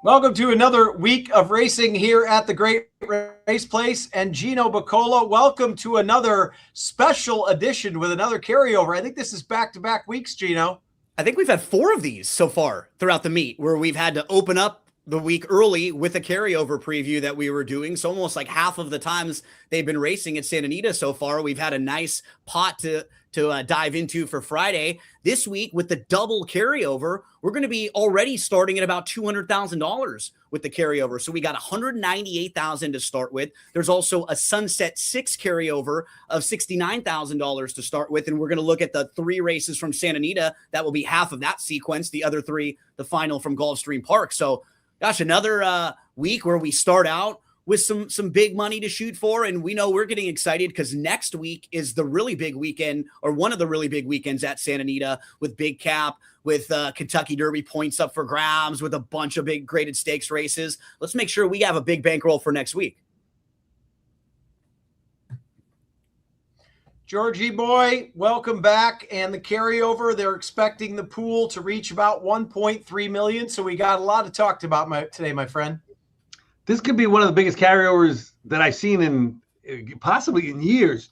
Welcome to another week of racing here at the Great Race Place. And Gino Bacola, welcome to another special edition with another carryover. I think this is back-to-back weeks, Gino. I think we've had 4 of these so far throughout the meet where we've had to open up the week early with a carryover preview that we were doing. So almost like half of the times they've been racing at Santa Anita so far, we've had a nice pot to dive into for Friday. This week with the double carryover, we're going to be already starting at about $200,000 with the carryover. So we got $198,000 to start with. There's also a Sunset 6 carryover of $69,000 to start with. And we're going to look at the 3 races from Santa Anita. That will be half of that sequence. The other 3, the final from Gulfstream Park. So gosh, another week where we start out with some big money to shoot for. And we know we're getting excited because next week is the really big weekend, or one of the really big weekends at Santa Anita, with Big Cap, with Kentucky Derby points up for grabs, with a bunch of big graded stakes races. Let's make sure we have a big bankroll for next week. Georgie boy, welcome back. And the carryover, they're expecting the pool to reach about 1.3 million. So we got a lot to talk about today, my friend. This could be one of the biggest carryovers that I've seen in possibly in years.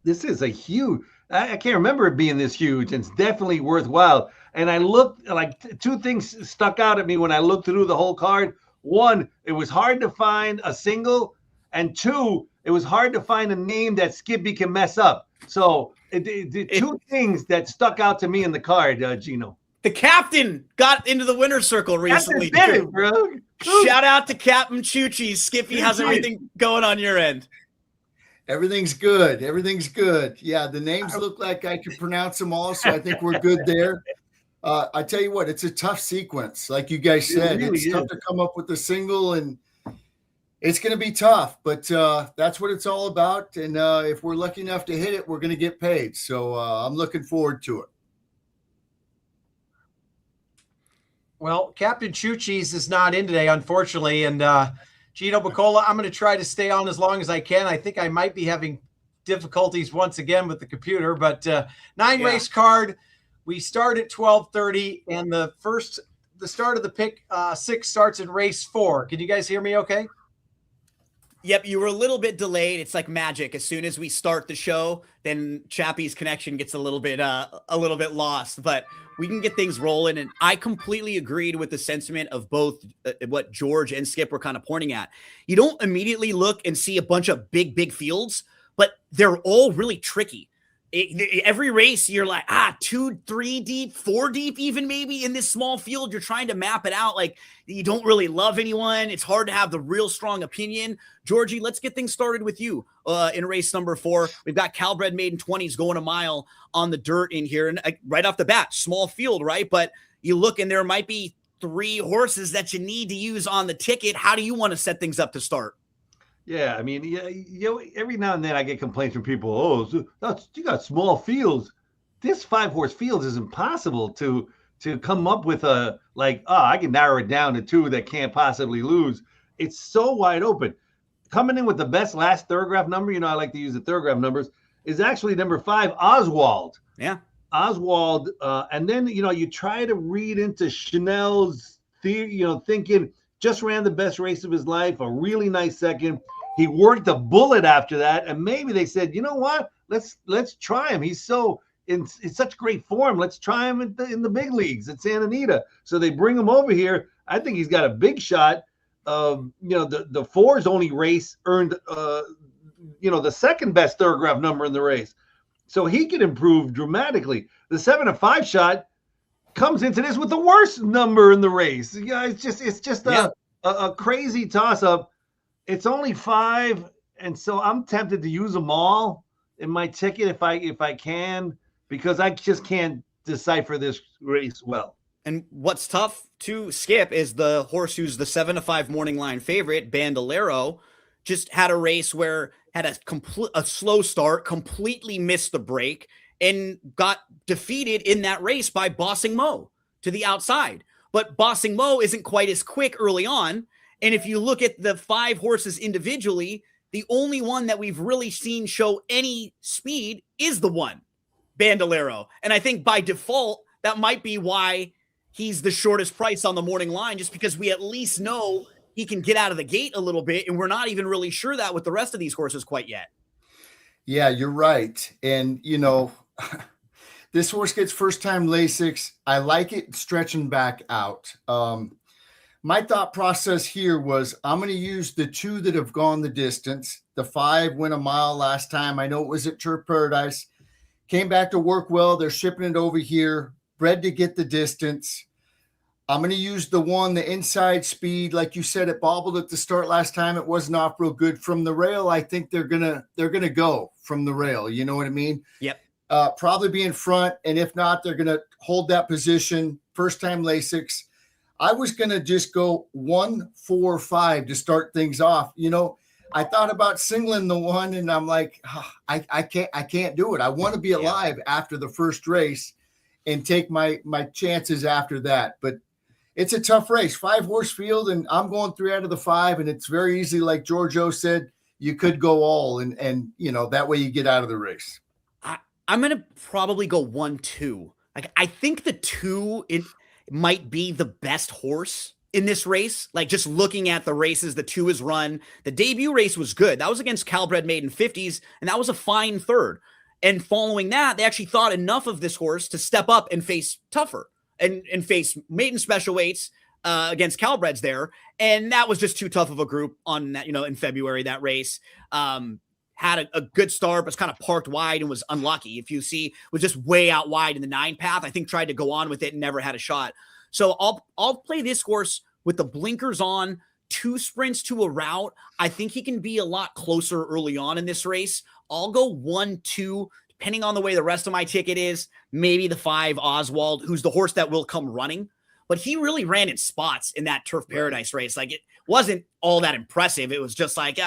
This is a huge, I can't remember it being this huge. It's definitely worthwhile. And I looked, like 2 things stuck out at me when I looked through the whole card. 1, it was hard to find a single. And 2, it was hard to find a name that Skippy can mess up. So the 2 things that stuck out to me in the card, Gino. The captain got into the winner's circle recently. Did it, bro. Shout out to Captain Chuchi. Skippy, how's everything going on your end? Everything's good. Everything's good. Yeah, the names look like I can pronounce them all, so I think we're good there. I tell you what, it's a tough sequence. Like you guys said, it's tough to come up with a single, and it's going to be tough, but that's what it's all about. And if we're lucky enough to hit it, we're going to get paid. So I'm looking forward to it. Well, Captain Chuchis is not in today, unfortunately. And Gino Bacola, I'm going to try to stay on as long as I can. I think I might be having difficulties once again with the computer, but 9 race card. We start at 12:30, and the start of the pick 6 starts in race 4. Can you guys hear me okay? Yep, you were a little bit delayed. It's like magic. As soon as we start the show, then Chappie's connection gets a little bit lost, but we can get things rolling. And I completely agreed with the sentiment of both what George and Skip were kind of pointing at. You don't immediately look and see a bunch of big fields, but they're all really tricky. Every race, you're like, 2, 3 deep, 4 deep, even maybe in this small field. You're trying to map it out. Like, you don't really love anyone. It's hard to have the real strong opinion. Georgie, let's get things started with you in race number 4. We've got Calbred Maiden 20s going a mile on the dirt in here. And right off the bat, small field, right? But you look and there might be 3 horses that you need to use on the ticket. How do you want to set things up to start? Yeah, I mean, every now and then I get complaints from people. Oh, you got small fields. This 5-horse field is impossible to come up with I can narrow it down to 2 that can't possibly lose. It's so wide open. Coming in with the best last thoroughgraph number, I like to use the thoroughgraph numbers, is actually number 5, Oswald. Yeah. Oswald. And then, you try to read into Chanel's theory, thinking just ran the best race of his life, a really nice second. He worked a bullet after that, and maybe they said, you know what? Let's try him. He's in such great form. Let's try him in the big leagues at Santa Anita. So they bring him over here. I think he's got a big shot. The 4's only race earned the second best thoroughgraph number in the race, so he can improve dramatically. The 7-5 shot comes into this with the worst number in the race. It's just a crazy toss-up. It's only 5, and so I'm tempted to use them all in my ticket if I can, because I just can't decipher this race well. And what's tough to Skip is the horse who's the 7-5 morning line favorite, Bandolero, just had a race where had a slow start, completely missed the break, and got defeated in that race by Bossing Mo to the outside. But Bossing Mo isn't quite as quick early on. And if you look at the 5 horses individually, the only one that we've really seen show any speed is the one, Bandolero. And I think by default, that might be why he's the shortest price on the morning line, just because we at least know he can get out of the gate a little bit, and we're not even really sure that with the rest of these horses quite yet. Yeah, you're right. And, this horse gets first-time Lasix. I like it stretching back out. My thought process here was I'm going to use the 2 that have gone the distance. The 5 went a mile last time. I know it was at Turf Paradise. Came back to work well. They're shipping it over here. Bred to get the distance. I'm going to use the 1, the inside speed. Like you said, it bobbled at the start last time. It wasn't off real good from the rail. I think they're gonna go from the rail. You know what I mean? Yep. Probably be in front, and if not, they're gonna hold that position. First time Lasix. I was gonna just go 1, 4, 5 to start things off. I thought about singling the 1, and I'm like, I can't do it. I want to be alive after the first race and take my chances after that. But it's a tough race, 5-horse field, and I'm going 3 out of the 5, and it's very easy. Like Giorgio said, you could go all, and that way you get out of the race. I'm going to probably go 1, 2. Like, I think the 2 it might be the best horse in this race. Like, just looking at the races the 2 has run, the debut race was good. That was against Calbred Maiden 50s, and that was a fine third. And following that, they actually thought enough of this horse to step up and face tougher and face maiden special weights against Calbreds there. And that was just too tough of a group on that, in February, that race. Had a good start, but was kind of parked wide and was unlucky. If you see, was just way out wide in the 9 path. I think tried to go on with it and never had a shot. So I'll play this horse with the blinkers on, 2 sprints to a route. I think he can be a lot closer early on in this race. I'll go 1, 2, depending on the way the rest of my ticket is. Maybe the 5 Oswald, who's the horse that will come running. But he really ran in spots in that Turf Paradise race. Like, it wasn't all that impressive. It was just like,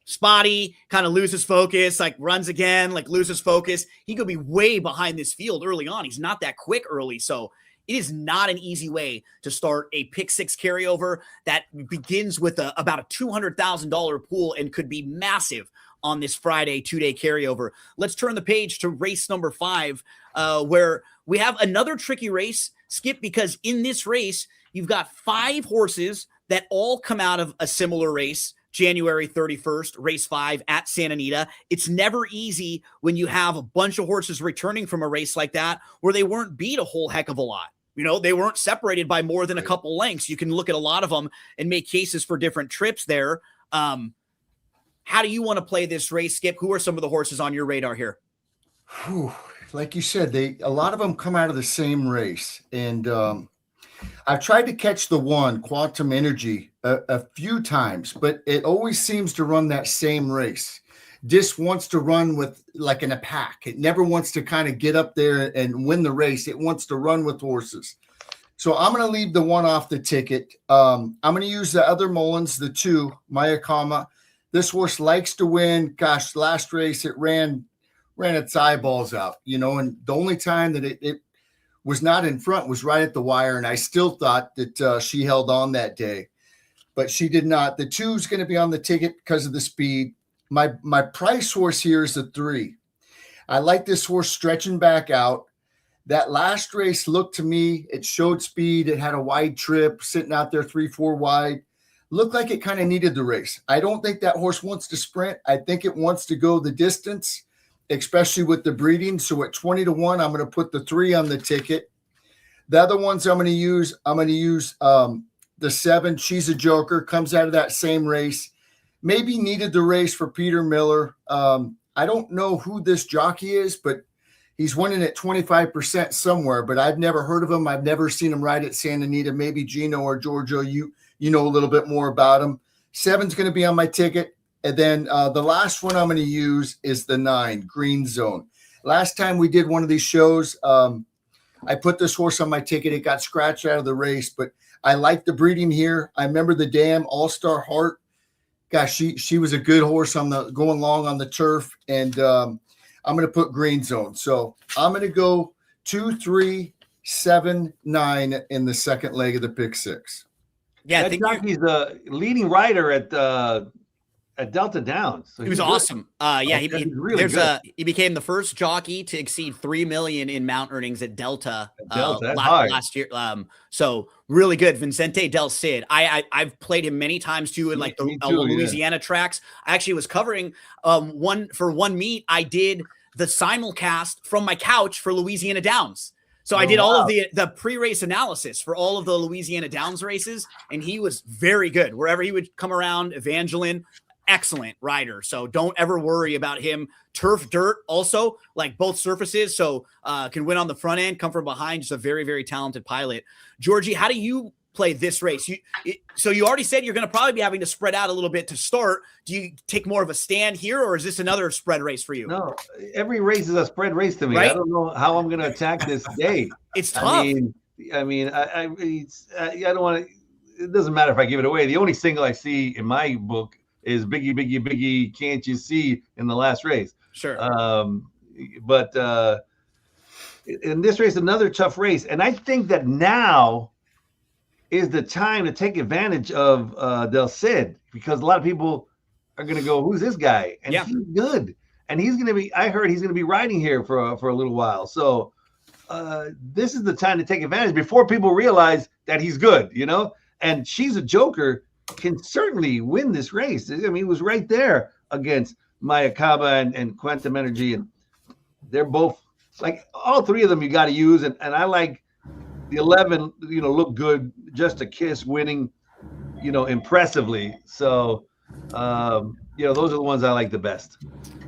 spotty, kind of loses focus, like runs again, like loses focus. He could be way behind this field early on. He's not that quick early. So it is not an easy way to start a pick 6 carryover that begins with about a $200,000 pool and could be massive on this Friday 2-day carryover. Let's turn the page to race number 5, where we have another tricky race, Skip, because in this race, you've got 5 horses that all come out of a similar race. January 31st, race 5 at Santa Anita. It's never easy when you have a bunch of horses returning from a race like that where they weren't beat a whole heck of a lot. They weren't separated by more than a couple lengths. You can look at a lot of them and make cases for different trips there. How do you want to play this race, Skip? Who are some of the horses on your radar here? Like you said, a lot of them come out of the same race. And I've tried to catch the 1, Quantum Energy, a few times, but it always seems to run that same race. Just wants to run with like in a pack. It never wants to kind of get up there and win the race. It wants to run with horses. So I'm going to leave the 1 off the ticket. I'm going to use the other Mullins, the 2, Mayakama. This horse likes to win. Gosh, last race it ran its eyeballs out, and the only time that it was not in front was right at the wire. And I still thought that she held on that day, but she did not. The 2 is going to be on the ticket because of the speed. My price horse here is the 3. I like this horse stretching back out. That last race looked to me, it showed speed. It had a wide trip sitting out there 3-4 wide. Looked like it kind of needed the race. I don't think that horse wants to sprint. I think it wants to go the distance, especially with the breeding. So at 20-1, I'm going to put the 3 on the ticket. The other ones I'm going to use the 7. She's a Joker, comes out of that same race. Maybe needed the race for Peter Miller. I don't know who this jockey is, but he's winning at 25% somewhere, but I've never heard of him. I've never seen him ride at Santa Anita. Maybe Gino or Giorgio, you know a little bit more about him. 7's going to be on my ticket. And then the last one I'm going to use is the 9, Green Zone. Last time we did one of these shows, I put this horse on my ticket. It got scratched out of the race, but I like the breeding here. I remember the Dam All-Star Heart. Gosh, she was a good horse going long on the turf, and I'm going to put Green Zone. So I'm going to go 2, 3, 7, 9 in the second leg of the pick 6. Yeah, I think he's the leading rider at at Delta Downs. So He was he's awesome. Yeah, he's really good. he became the first jockey to exceed 3 million in mount earnings at Delta, That's hard. last year. So really good. Vicente Del Cid. I've played him many times too in like the Louisiana tracks. I actually was covering one meet. I did the simulcast from my couch for Louisiana Downs. So I did all of the pre-race analysis for all of the Louisiana Downs races, and he was very good. Wherever he would come around, Evangeline, excellent rider. So don't ever worry about him. Turf dirt also, like both surfaces, so can win on the front end, come from behind. Just a very, very talented pilot. Georgie, how do you play this race? So you already said you're going to probably be having to spread out a little bit to start. Do you take more of a stand here, or is this another spread race for you? No, every race is a spread race to me. Right? I don't know how I'm going to attack this day. It's tough. I don't want to. It doesn't matter if I give it away. The only single I see in my book is Biggie, Biggie, Biggie, Can't You See in the last race. Sure. But in this race, another tough race. And I think that now is the time to take advantage of Del Cid, because a lot of people are going to go, who's this guy? And he's good. And he's going to be, I heard he's going to be riding here for a little while. So this is the time to take advantage before people realize that he's good, you know? And She's a Joker can certainly win this race. I mean, he was right there against Mayakaba and Quantum Energy. And they're both, like, all three of them you got to use. And I like the 11, look good. Just a Kiss winning, impressively. So, those are the ones I like the best.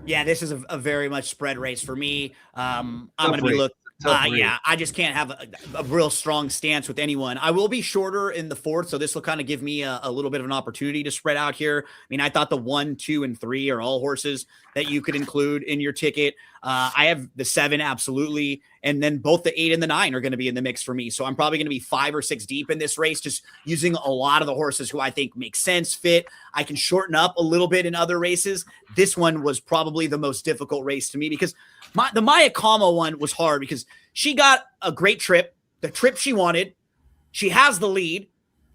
Yeah, this is a very much spread race for me. I'm going to be looking. I just can't have a real strong stance with anyone. I will be shorter in the fourth, so this will kind of give me a little bit of an opportunity to spread out here. I mean, I thought the 1, 2, and 3 are all horses that you could include in your ticket. I have the 7, absolutely, and then both the 8 and the 9 are going to be in the mix for me. So I'm probably going to be 5 or 6 deep in this race, just using a lot of the horses who I think make sense, fit. I can shorten up a little bit in other races. This one was probably the most difficult race to me because the Mayakama one was hard because she got a great trip, the trip she wanted. She has the lead.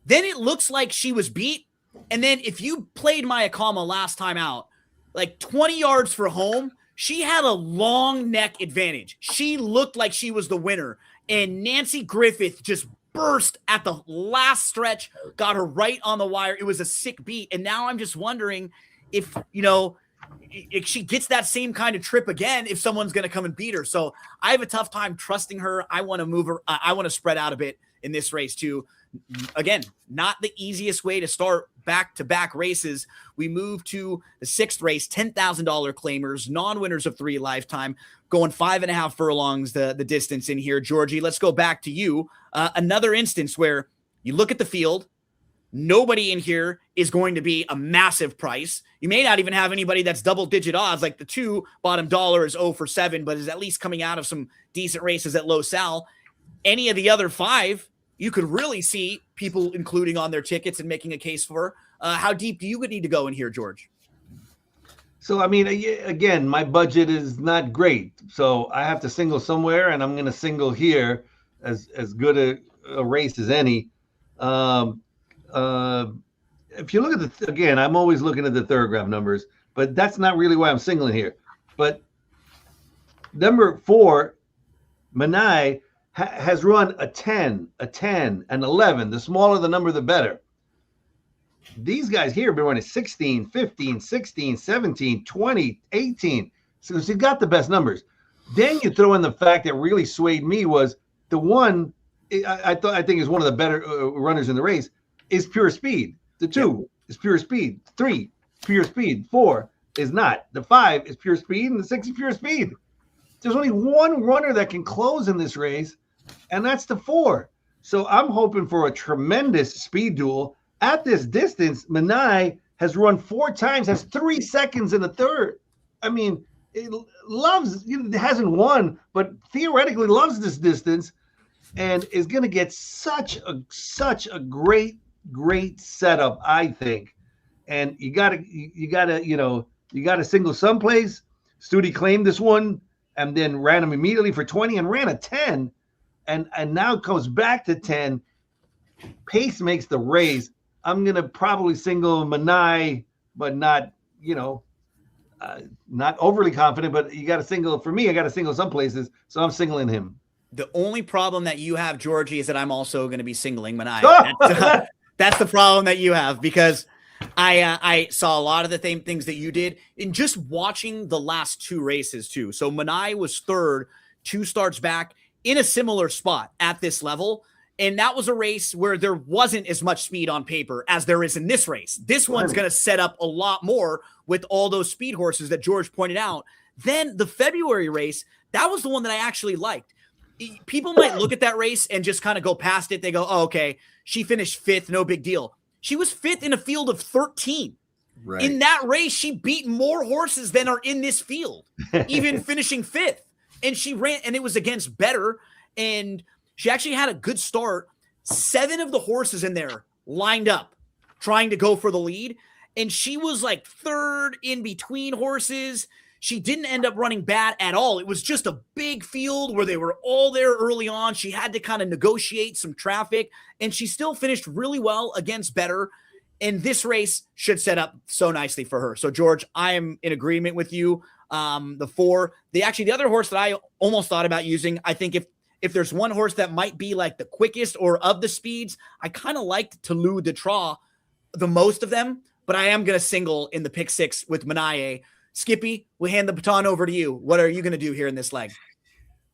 Then it looks like she was beat. And then if you played Mayakama last time out, like 20 yards for home, she had a long neck advantage. She looked like she was the winner. And Nancy Griffith just burst at the last stretch, got her right on the wire. It was a sick beat. And now I'm just wondering if she gets that same kind of trip again, if someone's going to come and beat her. So I have a tough time trusting her. I want to move her. I want to spread out a bit in this race too. Again, not the easiest way to start back-to-back races. We move to the 6th race, $10,000 claimers, non-winners of 3 lifetime, going 5.5 furlongs, the distance in here. Georgie, let's go back to you. Another instance where you look at the field, nobody in here is going to be a massive price. You may not even have anybody that's double-digit odds, like the 2 bottom dollar is 0 for 7, but is at least coming out of some decent races at low sal. Any of the other 5, you could really see people including on their tickets and making a case for. How deep do you need to go in here, George? So, I mean, again, my budget is not great. So I have to single somewhere, and I'm going to single here as good a race as any. If you look at again, I'm always looking at the thoroughgraph numbers, but that's not really why I'm singling here. But number 4, Manai, has run a 10, an 11. The smaller the number, the better. These guys here have been running 16, 15, 16, 17, 20, 18. So she's got the best numbers. Then you throw in the fact that really swayed me was the one I think is one of the better runners in the race is Pure Speed. The 2 is Pure Speed. 3, Pure Speed. 4 is not. The 5 is Pure Speed, and the 6 is Pure Speed. There's only one runner that can close in this race, and that's the 4. So I'm hoping for a tremendous speed duel. At this distance, Manai has run 4 times, has 3 seconds in the third. I mean, it hasn't won, but theoretically loves this distance and is going to get such a great setup, I think. And you gotta single someplace. Studi claimed this one and then ran him immediately for 20 and ran a 10. And now comes back to 10. Pace makes the race. I'm going to probably single Manai, but not not overly confident, but you got to single. For me, I got to single some places, so I'm singling him. The only problem that you have, Georgie, is that I'm also going to be singling Mania. That's the problem that you have, because I saw a lot of the same things that you did in just watching the last two races too. So Mania was third, 2 starts back in a similar spot at this level. And that was a race where there wasn't as much speed on paper as there is in this race. This one's going to set up a lot more with all those speed horses that George pointed out. Then the February race, that was the one that I actually liked. People might look at that race and just kind of go past it. They go, oh, okay, she finished 5th, no big deal. She was 5th in a field of 13. Right. In that race, she beat more horses than are in this field, even finishing 5th. And she ran, and it was against better. And she actually had a good start. 7 of the horses in there lined up, trying to go for the lead. And she was like 3rd in between horses. She didn't end up running bad at all. It was just a big field where they were all there early on. She had to kind of negotiate some traffic, and she still finished really well against better. And this race should set up so nicely for her. So, George, I am in agreement with you. The 4, the other horse that I almost thought about using, I think if there's one horse that might be like the quickest or of the speeds, I kind of liked Toulouse de Tra the most of them, but I am going to single in the pick 6 with Mania. Skippy, we hand the baton over to you. What are you going to do here in this leg?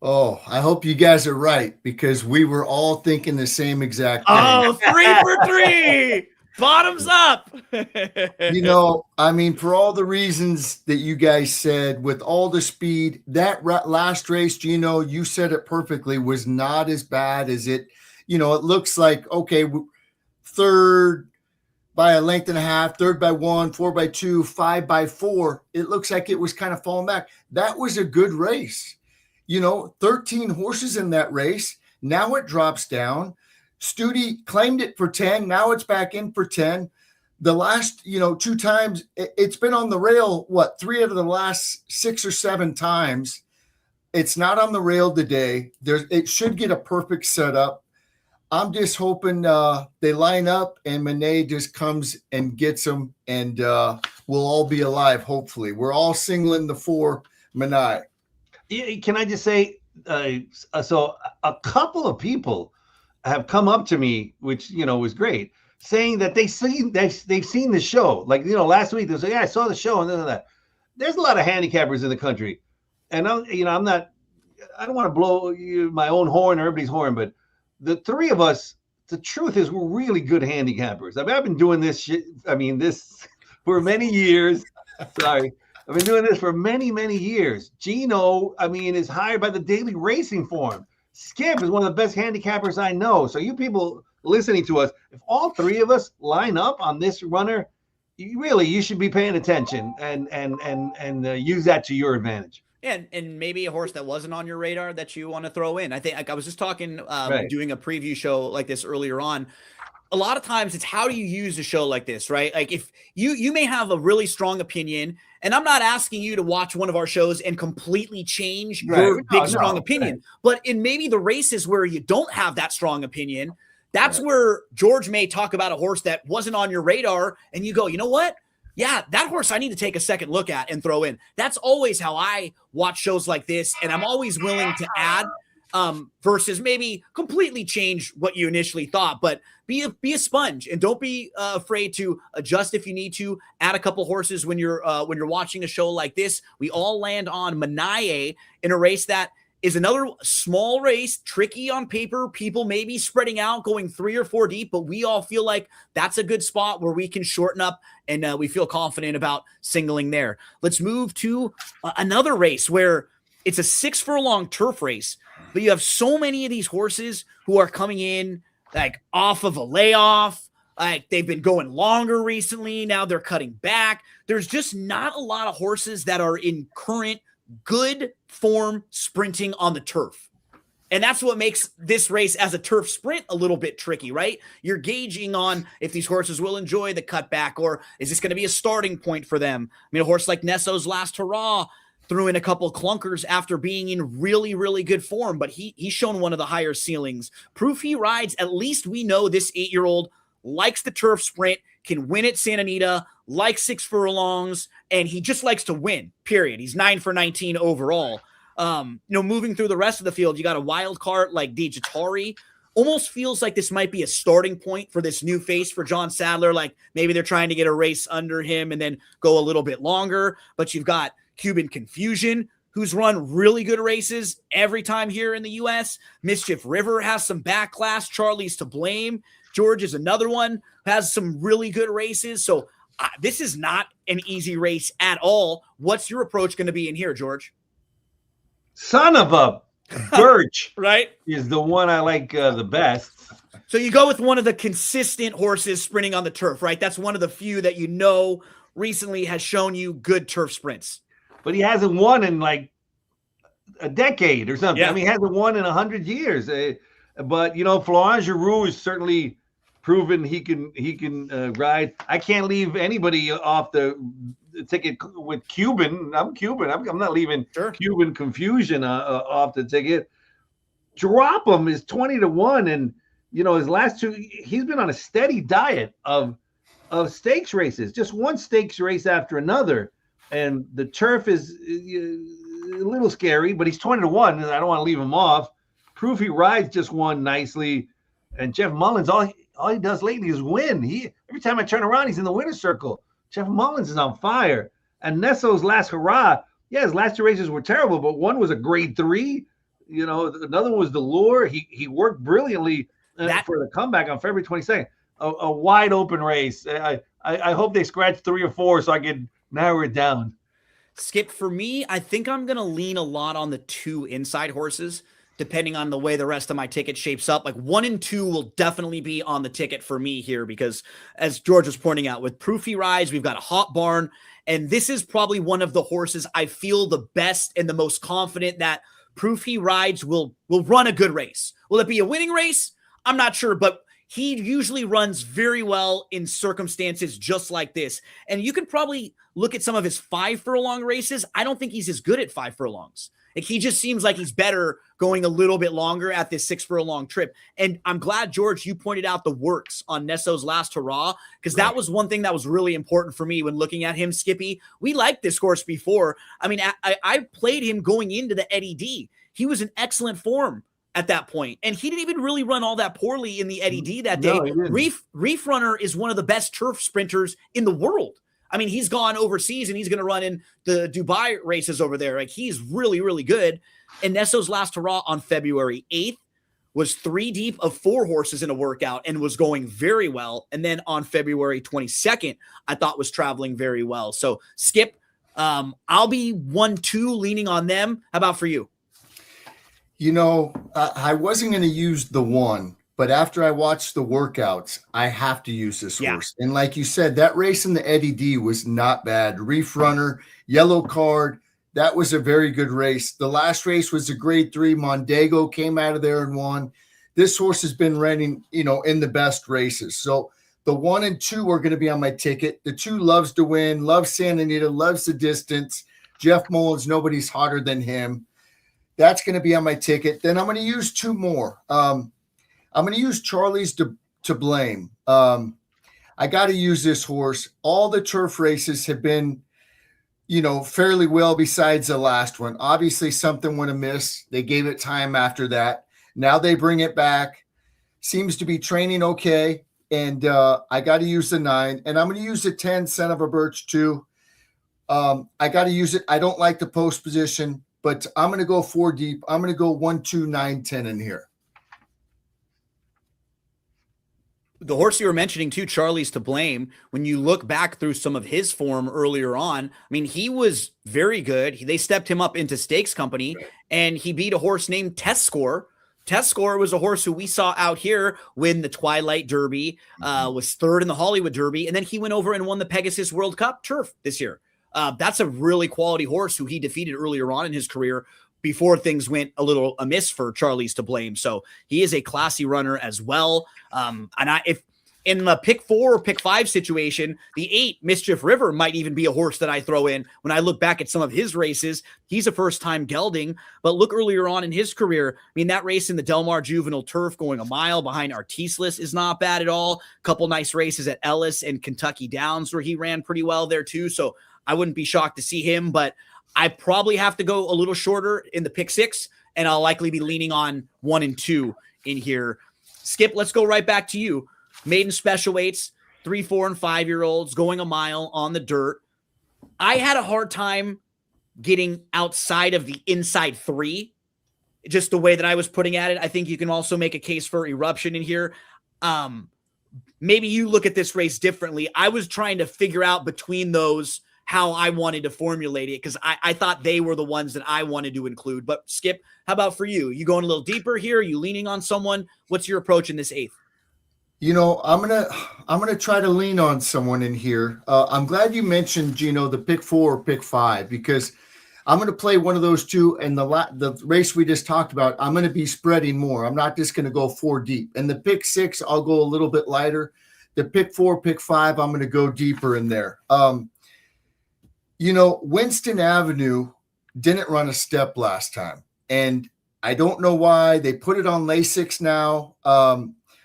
Oh, I hope you guys are right, because we were all thinking the same exact thing. Oh, 3 for 3. Bottoms up. I mean, for all the reasons that you guys said, with all the speed, that last race, Gino, you said it perfectly, was not as bad as it, it looks like, okay, 3rd by a length and a half, 3rd by 1, 4 by 2, 5 by 4. It looks like it was kind of falling back. That was a good race. 13 horses in that race. Now it drops down. Studi claimed it for 10. Now it's back in for 10. The last, 2 times it's been on the rail. 3 out of the last 6 or 7 times. It's not on the rail today. It should get a perfect setup. I'm just hoping they line up and Monet just comes and gets them, and we'll all be alive. Hopefully, we're all singling the 4 Monet. Can I just say, so a couple of people have come up to me, which was great, saying that they've seen the show. Like last week they was like, yeah, I saw the show and this and that. There's a lot of handicappers in the country, and I don't want to blow my own horn or everybody's horn, but the 3 of us, the truth is, we're really good handicappers. I mean, I've been doing this for many years. Sorry. I've been doing this for many, many years. Gino, is hired by the Daily Racing Form. Skip is one of the best handicappers I know. So you people listening to us, if all 3 of us line up on this runner, you should be paying attention and use that to your advantage. And maybe a horse that wasn't on your radar that you want to throw in. I think I was just talking, Right. doing a preview show like this earlier on. A lot of times it's how do you use a show like this, right? Like if you may have a really strong opinion, and I'm not asking you to watch one of our shows and completely change your big, strong opinion, right. But in maybe the races where you don't have that strong opinion, that's where George may talk about a horse that wasn't on your radar, and you go, you know what? Yeah, that horse I need to take a second look at and throw in. That's always how I watch shows like this, and I'm always willing to add versus maybe completely change what you initially thought. But be a sponge, and don't be afraid to adjust if you need to. Add a couple horses when you're watching a show like this. We all land on Mania in a race that is another small race, tricky on paper. People may be spreading out, going 3 or 4 deep, but we all feel like that's a good spot where we can shorten up, and we feel confident about singling there. Let's move to another race where it's a 6 furlong turf race, but you have so many of these horses who are coming in like off of a layoff. Like they've been going longer recently. Now they're cutting back. There's just not a lot of horses that are in current good form sprinting on the turf. And that's what makes this race as a turf sprint a little bit tricky, right? You're gauging on if these horses will enjoy the cutback, or is this going to be a starting point for them? I mean, a horse like Nesso's Last Hurrah threw in a couple of clunkers after being in really, really good form, but he's shown one of the higher ceilings. Proof he rides. At least we know this 8-year-old likes the turf sprint. can win at Santa Anita, like 6 furlongs, and he just likes to win, period. He's 9 for 19 overall. Moving through the rest of the field, you got a wild card like Dijatari. Almost feels like this might be a starting point for this new face for John Sadler. Like maybe they're trying to get a race under him and then go a little bit longer. But you've got Cuban Confusion, who's run really good races every time here in the U.S. Mischief River has some backlash. Charlie's to Blame. George is another one, has some really good races. So this is not an easy race at all. What's your approach going to be in here, George? Son of a Birch right? is the one I like the best. So you go with one of the consistent horses sprinting on the turf, right? That's one of the few that recently has shown you good turf sprints. But he hasn't won in like a decade or something. Yeah. I mean, he hasn't won in 100 years. But Florent Giroux is certainly proven he can ride. I can't leave anybody off the ticket with Cuban. I'm Cuban. I'm not leaving Cuban Confusion off the ticket. Drop him is 20-1, and his last two. He's been on a steady diet of stakes races, just one stakes race after another, and the turf is a little scary. But he's 20-1, and I don't want to leave him off. Proof He Rides just won nicely, and Jeff Mullins all he does lately is win. Every time I turn around, he's in the winner's circle. Jeff Mullins is on fire. And Nesso's last hurrah, his last two races were terrible, but one was a grade 3. Another one was the Lure. He worked brilliantly for the comeback on February 22nd. A wide open race. I hope they scratch 3 or 4 so I can narrow it down. Skip, for me, I think I'm going to lean a lot on the 2 inside horses, depending on the way the rest of my ticket shapes up. Like 1 and 2 will definitely be on the ticket for me here because, as George was pointing out, with Proof He Rides, we've got a hot barn, and this is probably one of the horses I feel the best and the most confident that Proof He Rides will run a good race. Will it be a winning race? I'm not sure, but he usually runs very well in circumstances just like this. And you can probably look at some of his 5 furlong races. I don't think he's as good at 5 furlongs. Like he just seems like he's better going a little bit longer at this 6 furlong trip. And I'm glad, George, you pointed out the works on Nesso's last hurrah, because that was one thing that was really important for me when looking at him, Skippy. We liked this horse before. I mean, I played him going into the Eddie D. He was in excellent form at that point, and he didn't even really run all that poorly in the Eddie D that day. Reef Runner is one of the best turf sprinters in the world. I mean, he's gone overseas and he's going to run in the Dubai races over there. Like he's really, really good. And Nesso's last hurrah on February 8th was 3 deep of 4 horses in a workout and was going very well. And then on February 22nd, I thought was traveling very well. So Skip, I'll be 1-2 leaning on them. How about for you? I wasn't going to use the 1. But after I watched the workouts, I have to use this horse. And like you said, that race in the Eddie D was not bad. Reef Runner, yellow card. That was a very good race. The last race was a grade 3. Mondego came out of there and won. This horse has been running, in the best races. So the 1 and 2 are going to be on my ticket. The 2 loves to win, loves Santa Anita, loves the distance. Jeff Mullins, nobody's hotter than him. That's going to be on my ticket. Then I'm going to use 2 more. I'm going to use Charlie's to Blame. I got to use this horse. All the turf races have been, fairly well besides the last one. Obviously, something went amiss. They gave it time after that. Now they bring it back. Seems to be training okay. And I got to use the 9. And I'm going to use the 10, Son of a Birch, too. I got to use it. I don't like the post position, but I'm going to go 4 deep. I'm going to go 1, 2, 9, 10 in here. The horse you were mentioning too, Charlie's to Blame, when you look back through some of his form earlier on, I mean, he was very good. They stepped him up into stakes company and he beat a horse named Test Score. Test Score was a horse who we saw out here win the Twilight Derby, was 3rd in the Hollywood Derby. And then he went over and won the Pegasus World Cup turf this year. That's a really quality horse who he defeated earlier on in his career before things went a little amiss for Charlie's to Blame. So he is a classy runner as well. And if in the pick 4 or pick 5 situation, the 8 Mischief River might even be a horse that I throw in. When I look back at some of his races, he's a first-time gelding, but look earlier on in his career. I mean, that race in the Del Mar Juvenile Turf going a mile behind Artislas is not bad at all. Couple nice races at Ellis and Kentucky Downs where he ran pretty well there too. So I wouldn't be shocked to see him, but I probably have to go a little shorter in the pick 6, and I'll likely be leaning on 1 and 2 in here. Skip, let's go right back to you. Maiden special weights, 3, 4, and 5-year-olds going a mile on the dirt. I had a hard time getting outside of the inside 3, just the way that I was putting at it. I think you can also make a case for Eruption in here. Maybe you look at this race differently. I was trying to figure out between those how I wanted to formulate it because I thought they were the ones that I wanted to include. But Skip, how about for you? You going a little deeper here? Are you leaning on someone? What's your approach in this 8th? You know, I'm gonna try to lean on someone in here. I'm glad you mentioned, Gino, the pick 4 or pick 5, because I'm gonna play one of those two. And the race we just talked about, I'm gonna be spreading more. I'm not just gonna go 4 deep. And the pick 6, I'll go a little bit lighter. The pick 4, pick 5, I'm gonna go deeper in there. You know, Winston Avenue didn't run a step last time, and I don't know why. They put it on Lasix now.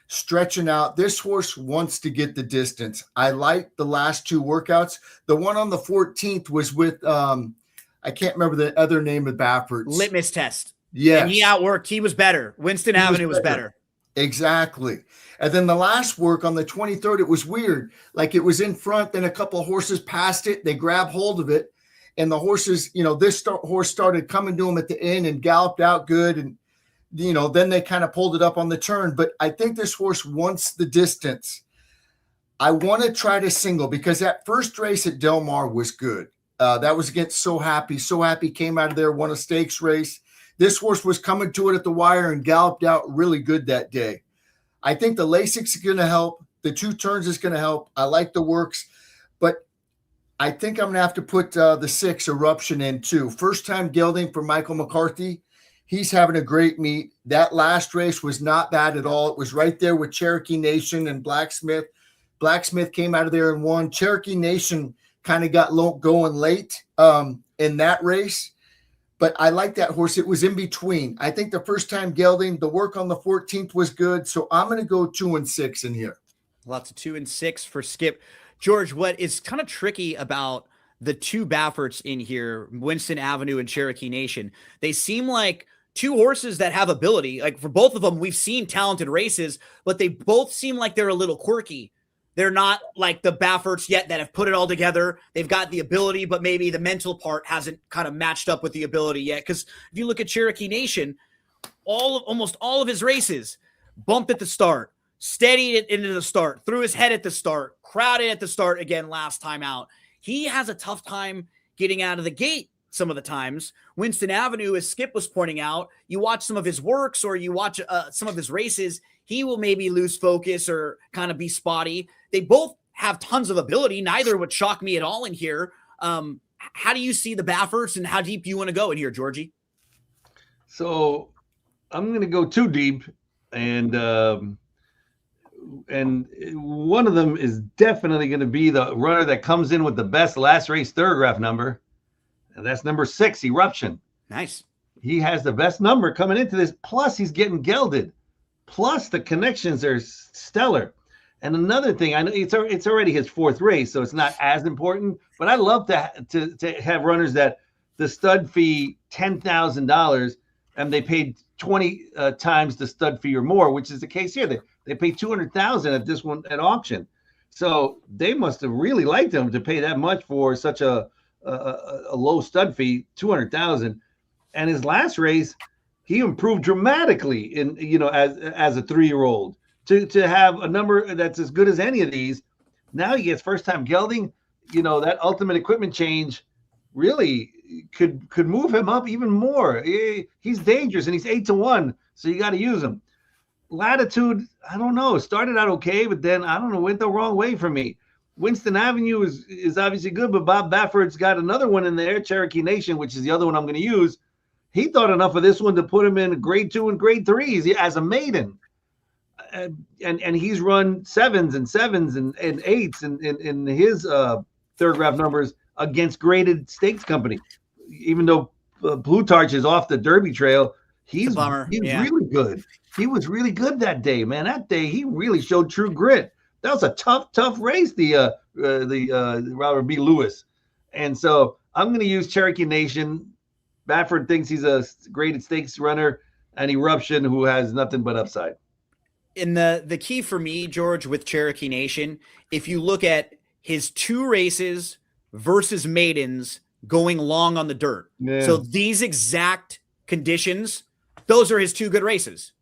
Stretching out. This horse wants to get the distance. I like the last 2 workouts. The one on the 14th was with I can't remember the other name of Baffert's. Litmus test. Yeah. And he outworked. He was better. Winston Avenue was better. Exactly. And then the last work on the 23rd, it was weird. Like it was in front, then a couple of horses passed it. They grabbed hold of it. And the horses, you know, horse started coming to him at the end and galloped out good. And you know, then they kind of pulled it up on the turn. But I think this horse wants the distance. I want to try to single because that first race at Del Mar was good. That was against So Happy. So Happy came out of there, won a stakes race. This horse was coming to it at the wire and galloped out really good that day. I think the Lasix is going to help. The 2 turns is going to help. I like the works. But I think I'm going to have to put the 6 Eruption in too. First time gelding for Michael McCarthy. He's having a great meet. That last race was not bad at all. It was right there with Cherokee Nation and Blacksmith. Blacksmith came out of there and won. Cherokee Nation kind of got going late in that race. But I like that horse. It was in between. I think the first time gelding, the work on the 14th was good. So I'm going to go 2 and 6 in here. Lots of 2 and 6 for Skip. George, what is kind of tricky about the 2 Bafferts in here, Winston Avenue and Cherokee Nation, they seem like 2 horses that have ability. Like for both of them, we've seen talented races, but they both seem like they're a little quirky. They're not like the Bafferts yet that have put it all together. They've got the ability, but maybe the mental part hasn't kind of matched up with the ability yet. Because if you look at Cherokee Nation, almost all of his races bumped at the start, steadied it into the start, threw his head at the start, crowded at the start again last time out. He has a tough time getting out of the gate some of the times. Winston Avenue, as Skip was pointing out, you watch some of his works or you watch some of his races, he will maybe lose focus or kind of be spotty. They both have tons of ability. Neither would shock me at all in here. How do you see the Bafferts and how deep do you want to go in here, Georgie? So I'm going to go 2 deep, and one of them is definitely going to be the runner that comes in with the best last race thoroughgraph number. And that's number 6, Eruption. Nice. He has the best number coming into this. Plus, he's getting gelded. Plus, the connections are stellar. And another thing, I know it's already his 4th race, so it's not as important. But I love to have runners that the stud fee $10,000 and they paid 20 times the stud fee or more, which is the case here. They paid $200,000 at this one at auction. So they must have really liked him to pay that much for such a low stud fee, $200,000. And his last race, he improved dramatically in, as a 3-year-old to have a number that's as good as any of these. Now he gets first time gelding, that ultimate equipment change really could move him up even more. He's dangerous and he's 8-1. So you got to use him. Latitude, I don't know, started out okay, but then I don't know, went the wrong way for me. Winston Avenue is obviously good, but Bob Baffert's got another one in there, Cherokee Nation, which is the other one I'm going to use. He thought enough of this one to put him in grade 2 and grade 3s as a maiden. and he's run sevens and eights in his Third-Graph numbers against graded stakes company. Even though Plutarch is off the Derby trail, he's really good. He was really good that day, man. That day he really showed true grit. That was a tough race, the Robert B. Lewis. And so I'm going to use Cherokee Nation. Baffert thinks he's a graded stakes runner, and Eruption, who has nothing but upside. And the key for me, George, with Cherokee Nation, if you look at his 2 races versus maidens going long on the dirt. Yeah. So these exact conditions, those are his 2 good races.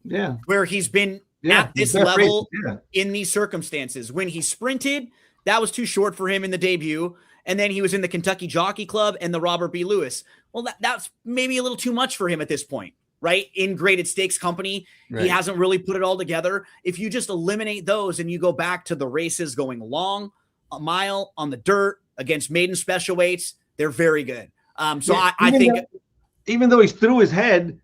Yeah. Where he's been at this level in these circumstances. When he sprinted, that was too short for him in the debut. And then he was in the Kentucky Jockey Club and the Robert B. Lewis. Well, that's maybe a little too much for him at this point, right? In graded stakes company, he hasn't really put it all together. If you just eliminate those and you go back to the races going long, a mile on the dirt against maiden special weights, they're very good. So I think even though he's through his head,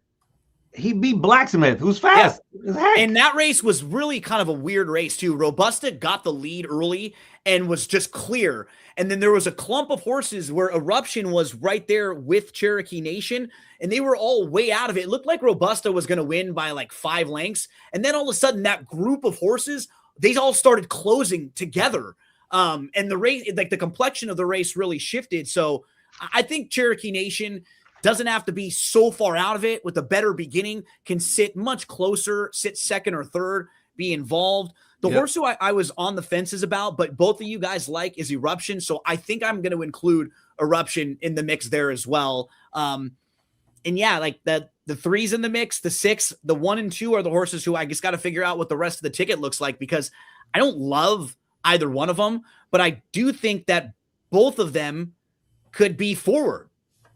he beat Blacksmith, who's fast. Yeah. And that race was really kind of a weird race too. Robusta got the lead early and was just clear. And then there was a clump of horses where Eruption was right there with Cherokee Nation, and they were all way out of it. It looked like Robusta was going to win by like 5 lengths. And then all of a sudden that group of horses, they all started closing together. And the race, like the complexion of the race really shifted. So I think Cherokee Nation doesn't have to be so far out of it. With a better beginning, can sit much closer, sit second or third, be involved. The horse who I was on the fences about, but both of you guys like, is Eruption. So I think I'm going to include Eruption in the mix there as well. And yeah, like the 3's in the mix, the 6, the 1 and 2 are the horses who I just got to figure out what the rest of the ticket looks like, because I don't love either one of them, but I do think that both of them could be forward.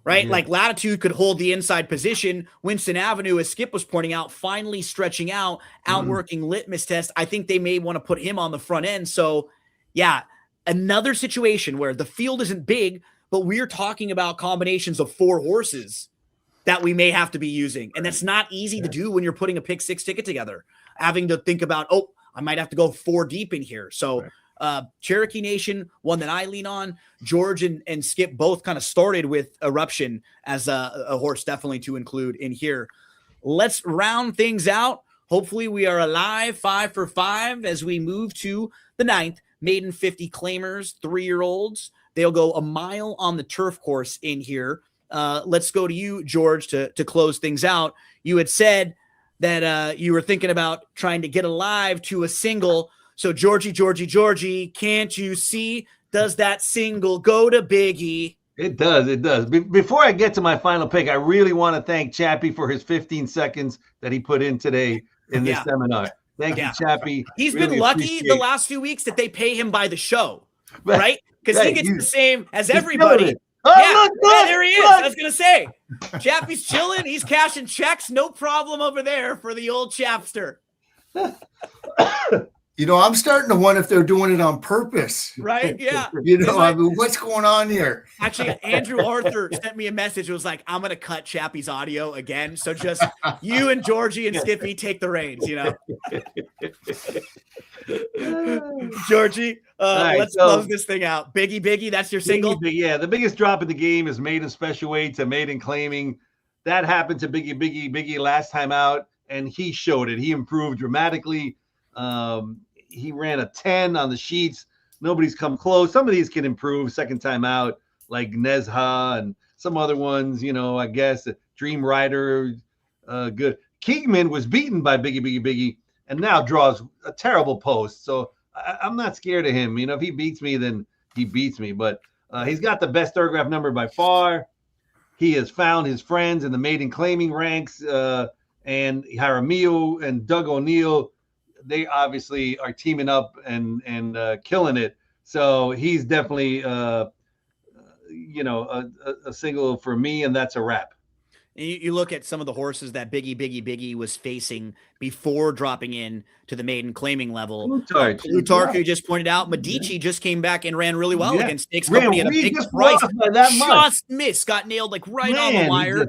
Right? Like Latitude could hold the inside position. Winston Avenue, as Skip was pointing out, finally stretching out, outworking Litmus Test. I think they may want to put him on the front end. So, yeah, another situation where the field isn't big, but we're talking about combinations of 4 horses that we may have to be using. And that's not easy to do when you're putting a pick 6 ticket together, having to think about, I might have to go 4 deep in here. So, Cherokee Nation, one that I lean on. George and Skip both kind of started with Eruption as a horse definitely to include in here. Let's round things out. Hopefully we are alive 5 for 5 as we move to the 9th. Maiden 50 claimers, 3-year-olds. They'll go a mile on the turf course in here. Let's go to you, George, to close things out. You had said that you were thinking about trying to get alive to a single. So Georgie, can't you see? Does that single go to Biggie? It does. Before I get to my final pick, I really want to thank Chappie for his 15 seconds that he put in today in this seminar. Thank you, Chappie. He's really been lucky the last few weeks that they pay him by the show, right? Because he gets the same as everybody. Oh, there he is. I was going to say, Chappie's chilling. He's cashing checks. No problem over there for the old Chapster. You know, I'm starting to wonder if they're doing it on purpose. Right? Yeah. I mean, what's going on here? Actually, Andrew Arthur sent me a message. It was like, I'm going to cut Chappie's audio again. So just you and Georgie and Skippy take the reins, Georgie, let's close this thing out. Biggie, that's your single? Yeah, the biggest drop in the game is maiden special weight to maiden claiming. That happened to Biggie last time out, and he showed it. He improved dramatically. He ran a 10 on the sheets. Nobody's come close. Some of these can improve second time out, like Nezha and some other ones, I guess. Dream Rider, good. Kingman was beaten by Biggie, and now draws a terrible post. So I'm not scared of him. If he beats me, then he beats me. But he's got the best Third-Graph number by far. He has found his friends in the maiden claiming ranks, and Jaramillo and Doug O'Neill. They obviously are teaming up and killing it. So he's definitely, a single for me, and that's a wrap. You look at some of the horses that Biggie was facing before dropping in to the maiden claiming level. Plutarch, you just pointed out, Medici just came back and ran really well against Stakes Company at a big price. Just missed, got nailed right on the wire.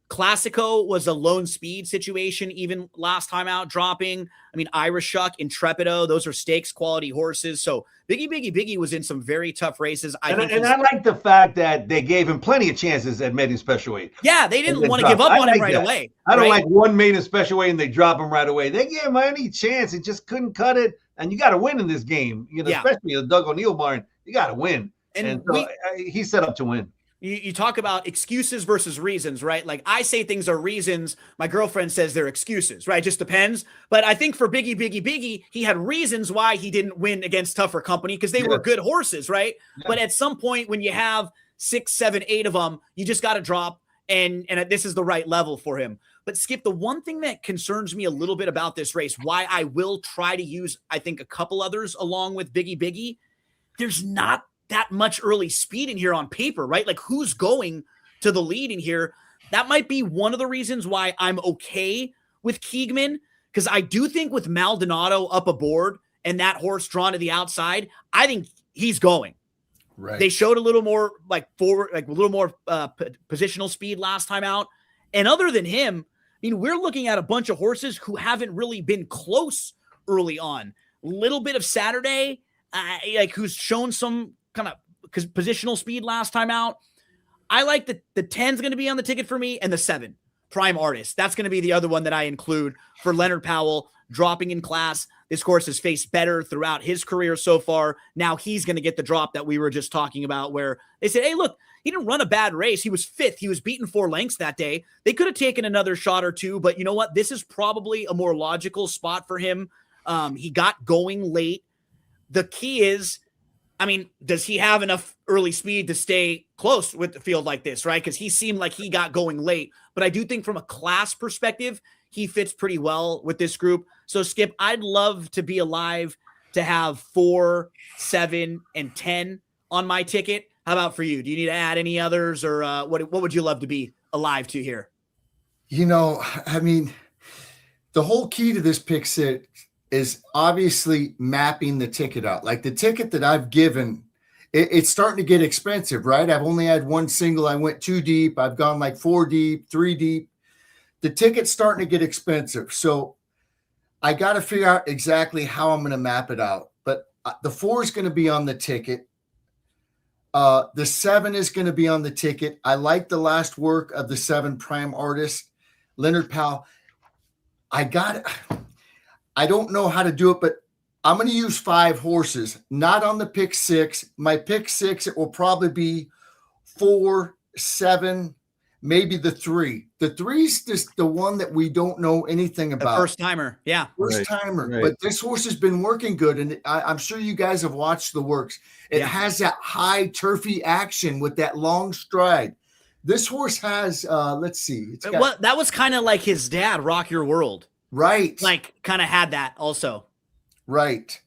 Classico was a lone speed situation, even last time out dropping. I mean, Irish Shuck, Intrepido, those are stakes quality horses. So Biggie was in some very tough races. I like the fact that they gave him plenty of chances at maiden special weight. Yeah, they didn't want to give up on him right away. I don't like one maiden special weight and they drop him right away. They gave him any chance and just couldn't cut it. And you got to win in this game, especially the Doug O'Neill barn. You got to win. And so he's set up to win. You talk about excuses versus reasons, right? Like I say things are reasons. My girlfriend says they're excuses, right? Just depends. But I think for Biggie, he had reasons why he didn't win against tougher company because they were good horses, right? Yeah. But at some point when you have 6, 7, 8 of them, you just got to drop. And this is the right level for him. But Skip, the one thing that concerns me a little bit about this race, why I will try to use, I think, a couple others along with Biggie, there's not that much early speed in here on paper, right? Like who's going to the lead in here? That might be one of the reasons why I'm okay with Keegman, because I do think with Maldonado up aboard and that horse drawn to the outside, I think he's going. Right. They showed a little more like forward, like a little more positional speed last time out. And other than him, I mean, we're looking at a bunch of horses who haven't really been close early on. Little bit of Saturday, like who's shown some kind of positional speed last time out. I like the 10's going to be on the ticket for me and the 7 Prime Artist. That's going to be the other one that I include for Leonard Powell dropping in class. This horse has faced better throughout his career so far. Now he's going to get the drop that we were just talking about where they said, hey, look, he didn't run a bad race. He was 5th. He was beaten 4 lengths that day. They could have taken another shot or two, but you know what? This is probably a more logical spot for him. He got going late. The key is, I mean, does he have enough early speed to stay close with the field like this, right? Because he seemed like he got going late. But I do think from a class perspective, he fits pretty well with this group. So, Skip, I'd love to be alive to have 4, 7, and 10 on my ticket. How about for you? Do you need to add any others, or what would you love to be alive to here? I mean, the whole key to this pick six is obviously mapping the ticket out. Like the ticket that I've given, it's starting to get expensive, right? I've only had one single. I went 2 deep. I've gone like 4 deep, 3 deep. The ticket's starting to get expensive. So I got to figure out exactly how I'm going to map it out. But the 4 is going to be on the ticket. The 7 is going to be on the ticket. I like the last work of the 7 Prime Artist, Leonard Powell. I don't know how to do it, but I'm going to use 5 horses, not on the pick 6. My pick 6, it will probably be 4, 7, maybe the 3. The 3's just the one that we don't know anything about. First timer. Yeah. First timer. Right. But this horse has been working good. And I'm sure you guys have watched the works. It has that high turfy action with that long stride. This horse has, let's see. That was kind of like his dad, Rock Your World. Right. Like kind of had that also. Right.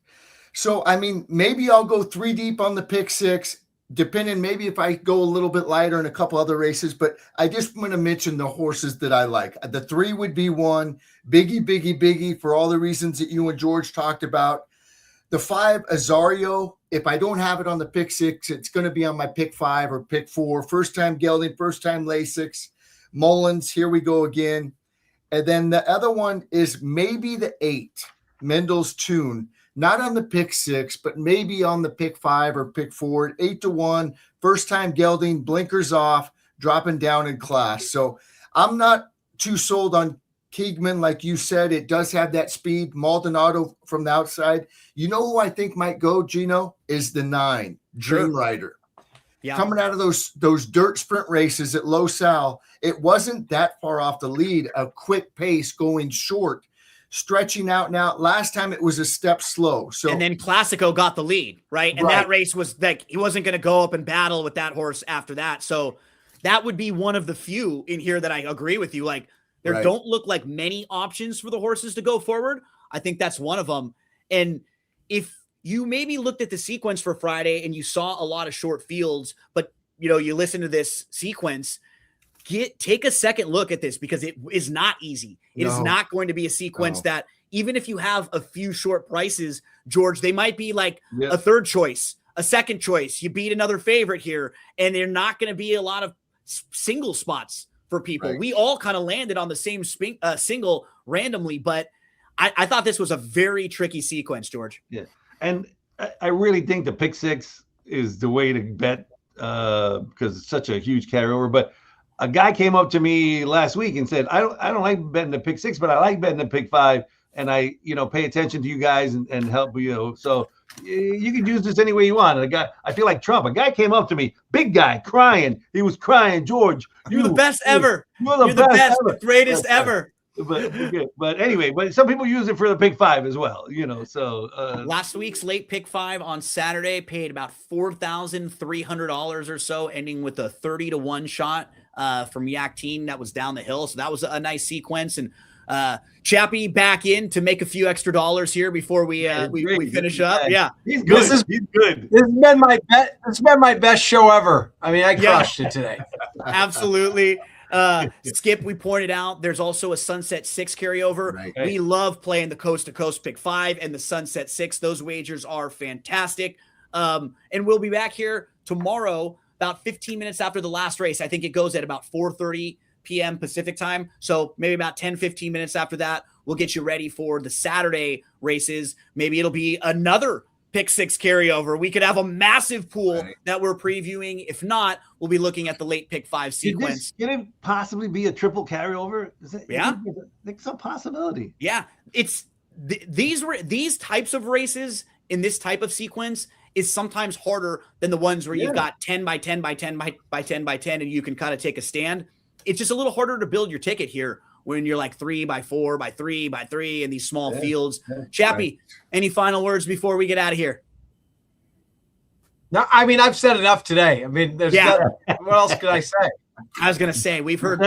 So, I mean, maybe I'll go 3 deep on the pick 6, depending maybe if I go a little bit lighter in a couple other races, but I just want to mention the horses that I like. The 3 would be 1, Biggie for all the reasons that you and George talked about. The 5, Azario, if I don't have it on the pick 6, it's going to be on my pick 5 or pick 4. First time gelding, first time Lasix. Mullins, here we go again. And then the other one is maybe the 8, Mendel's Tune. Not on the pick 6, but maybe on the pick 5 or pick 4. 8-1, first time gelding, blinkers off, dropping down in class. So I'm not too sold on Keegman. Like you said, it does have that speed. Maldonado from the outside. You know who I think might go, Gino? Is the 9, Dream Rider. Yeah. Coming out of those dirt sprint races at Los Al, it wasn't that far off the lead, a quick pace going short, stretching out now. Last time it was a step slow. So and then Classico got the lead, right? And that race was like he wasn't going to go up and battle with that horse after that. So that would be one of the few in here that I agree with you. Like there don't look like many options for the horses to go forward. I think that's one of them. And if you maybe looked at the sequence for Friday and you saw a lot of short fields, but you listen to this sequence, take a second look at this because it is not easy. It is not going to be a sequence that even if you have a few short prices, George, they might be like a third choice, a second choice. You beat another favorite here, and they're not going to be a lot of single spots for people. Right. We all kind of landed on the same single randomly, but I thought this was a very tricky sequence, George. Yeah. And I really think the pick six is the way to bet because it's such a huge carryover. But a guy came up to me last week and said, I don't like betting the pick six, but I like betting the pick five. And I, pay attention to you guys and help you. So you can use this any way you want. And a guy, I feel like Trump. A guy came up to me, big guy, crying. He was crying, George. You're the best ever. You're the best ever. The greatest ever. But anyway, but some people use it for the pick five as well, So last week's late pick five on Saturday paid about $4,300 or so, ending with a 30-1 shot from Yak Team that was down the hill. So that was a nice sequence. And Chappie back in to make a few extra dollars here before we finish up. Yeah, he's good. He's good. This has been my best show ever. I mean, I crushed it today. Absolutely. Skip, we pointed out there's also a Sunset 6 carryover. Right. We love playing the Coast to Coast pick 5 and the Sunset 6. Those wagers are fantastic. And we'll be back here tomorrow about 15 minutes after the last race. I think it goes at about 4:30 p.m. Pacific time. So maybe about 10-15 minutes after that, we'll get you ready for the Saturday races. Maybe it'll be another pick 6 carryover. We could have a massive pool that we're previewing. If not, we'll be looking at the late pick 5 sequence. Can it possibly be a triple carryover? Yeah. It's a possibility. Yeah. It's these types of races in this type of sequence is sometimes harder than the ones where you've got 10 by 10 by 10 by 10 by 10 and you can kind of take a stand. It's just a little harder to build your ticket here when you're like 3 by 4 by 3 by 3 in these small fields. Chappie, any final words before we get out of here? No, I mean, I've said enough today. I mean, what else could I say? I was going to say, we've heard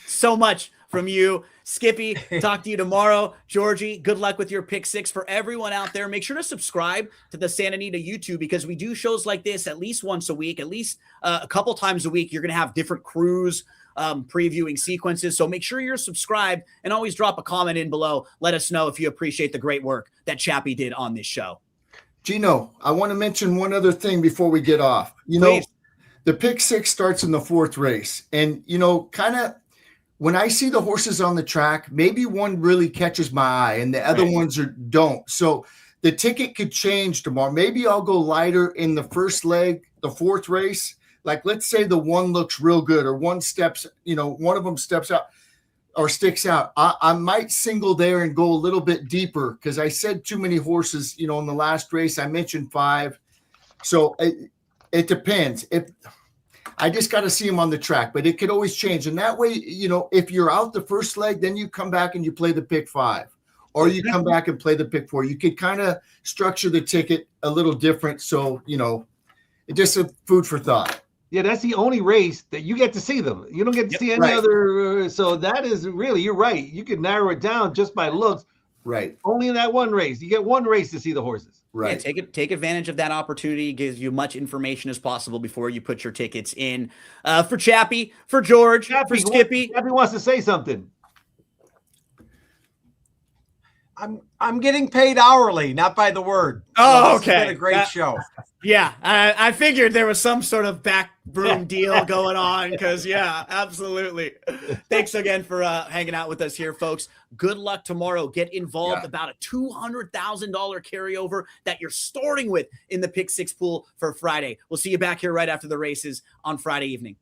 so much from you. Skippy, talk to you tomorrow. Georgie, good luck with your pick 6. For everyone out there, make sure to subscribe to the Santa Anita YouTube because we do shows like this at least once a week, at least a couple times a week. You're going to have different crews previewing sequences. So make sure you're subscribed and always drop a comment in below. Let us know if you appreciate the great work that Chappie did on this show. Gino, I want to mention one other thing before we get off. Please. The pick 6 starts in the 4th race. And, kind of when I see the horses on the track, maybe one really catches my eye and the other ones don't. So the ticket could change tomorrow. Maybe I'll go lighter in the first leg, the 4th race. Like, let's say the one looks real good or one of them steps out or sticks out. I might single there and go a little bit deeper because I said too many horses, in the last race. I mentioned 5. So it depends. I just got to see them on the track, but it could always change. And that way, if you're out the first leg, then you come back and you play the pick 5 or you come back and play the pick 4. You could kind of structure the ticket a little different. So, it's just a food for thought. Yeah, that's the only race that you get to see them. You don't get to see any other. So that is really, you're right. You can narrow it down just by looks. Right. Only in that one race. You get one race to see the horses. Right. Yeah, take advantage of that opportunity. Gives you much information as possible before you put your tickets in. For Chappie, for George, for Skippy. Chappie wants to say something. I'm getting paid hourly, not by the word. Oh, okay. It's been a great show. Yeah, I figured there was some sort of backroom deal going on because, absolutely. Thanks again for hanging out with us here, folks. Good luck tomorrow. Get involved. About a $200,000 carryover that you're starting with in the Pick 6 pool for Friday. We'll see you back here right after the races on Friday evening.